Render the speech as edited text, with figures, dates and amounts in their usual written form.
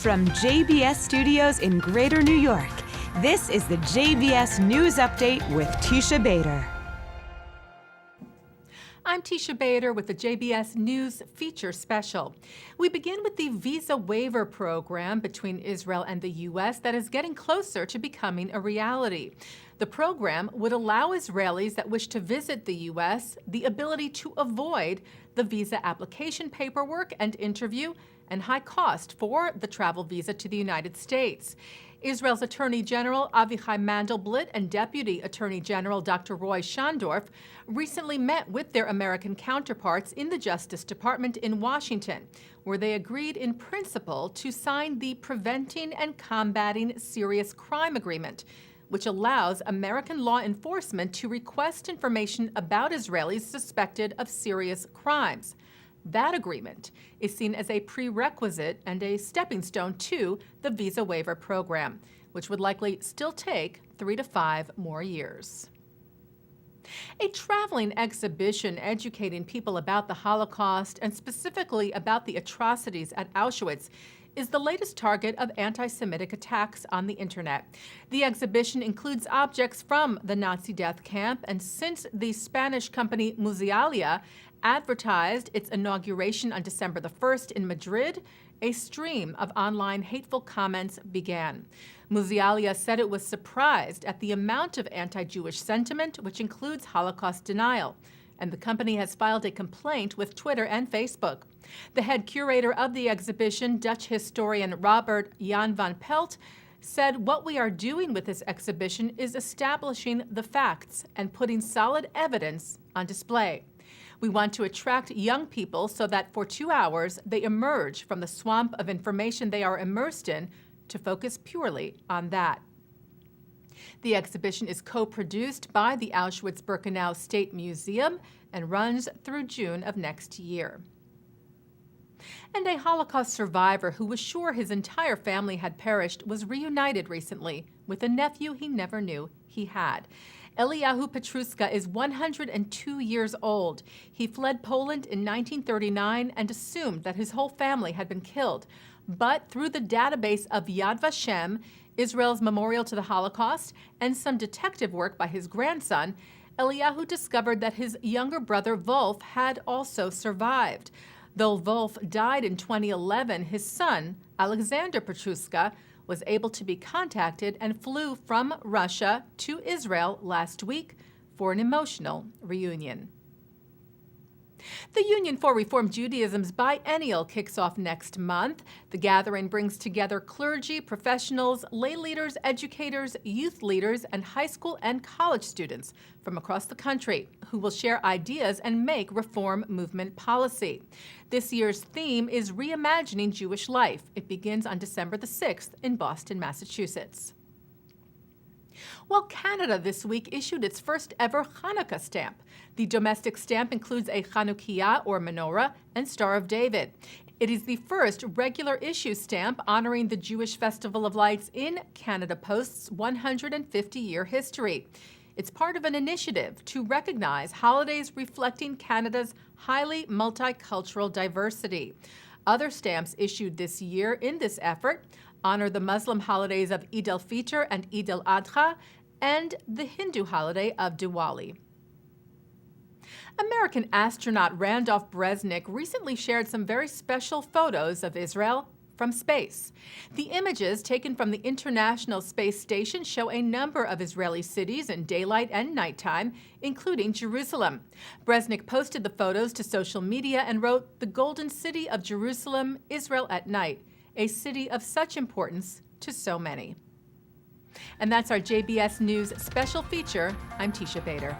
From JBS Studios in Greater New York, this is the JBS News Update with Teisha Bader. I'm Teisha Bader with the JBS News Feature Special. We begin with the visa waiver program between Israel and the U.S. that is getting closer to becoming a reality. The program would allow Israelis that wish to visit the U.S. the ability to avoid the visa application paperwork and interview and high cost for the travel visa to the United States. Israel's Attorney General Avichai Mandelblit and Deputy Attorney General Dr. Roy Schandorf recently met with their American counterparts in the Justice Department in Washington, where they agreed in principle to sign the Preventing and Combating Serious Crime Agreement, which allows American law enforcement to request information about Israelis suspected of serious crimes. That agreement is seen as a prerequisite and a stepping stone to the visa waiver program, which would likely still take 3 to 5 more years. A traveling exhibition educating people about the Holocaust and specifically about the atrocities at Auschwitz is the latest target of anti-Semitic attacks on the internet. The exhibition includes objects from the Nazi death camp, and since the Spanish company Musealia advertised its inauguration on December the 1st in Madrid, a stream of online hateful comments began. Musealia said it was surprised at the amount of anti-Jewish sentiment, which includes Holocaust denial, and the company has filed a complaint with Twitter and Facebook. The head curator of the exhibition, Dutch historian Robert Jan van Pelt, said what we are doing with this exhibition is establishing the facts and putting solid evidence on display. We want to attract young people so that for 2 hours they emerge from the swamp of information they are immersed in to focus purely on that. The exhibition is co-produced by the Auschwitz-Birkenau State Museum and runs through June of next year. And a Holocaust survivor who was sure his entire family had perished was reunited recently with a nephew he never knew he had. Eliyahu Petruska is 102 years old. He fled Poland in 1939 and assumed that his whole family had been killed. But through the database of Yad Vashem, Israel's memorial to the Holocaust, and some detective work by his grandson, Eliyahu discovered that his younger brother Wolf had also survived. Though Wolf died in 2011, his son, Alexander Petruska, was able to be contacted and flew from Russia to Israel last week for an emotional reunion. The Union for Reform Judaism's biennial kicks off next month. The gathering brings together clergy, professionals, lay leaders, educators, youth leaders, and high school and college students from across the country who will share ideas and make reform movement policy. This year's theme is Reimagining Jewish Life. It begins on December the 6th in Boston, Massachusetts. Well, Canada this week issued its first ever Hanukkah stamp. The domestic stamp includes a Chanukiah or menorah and Star of David. It is the first regular issue stamp honoring the Jewish Festival of Lights in Canada Post's 150-year history. It's part of an initiative to recognize holidays reflecting Canada's highly multicultural diversity. Other stamps issued this year in this effort honor the Muslim holidays of Eid al-Fitr and Eid al-Adha and the Hindu holiday of Diwali. American astronaut Randolph Bresnik recently shared some very special photos of Israel from space. The images taken from the International Space Station show a number of Israeli cities in daylight and nighttime, including Jerusalem. Bresnik posted the photos to social media and wrote, "The Golden City of Jerusalem, Israel at night, a city of such importance to so many." And that's our JBS News special feature. I'm Teisha Bader.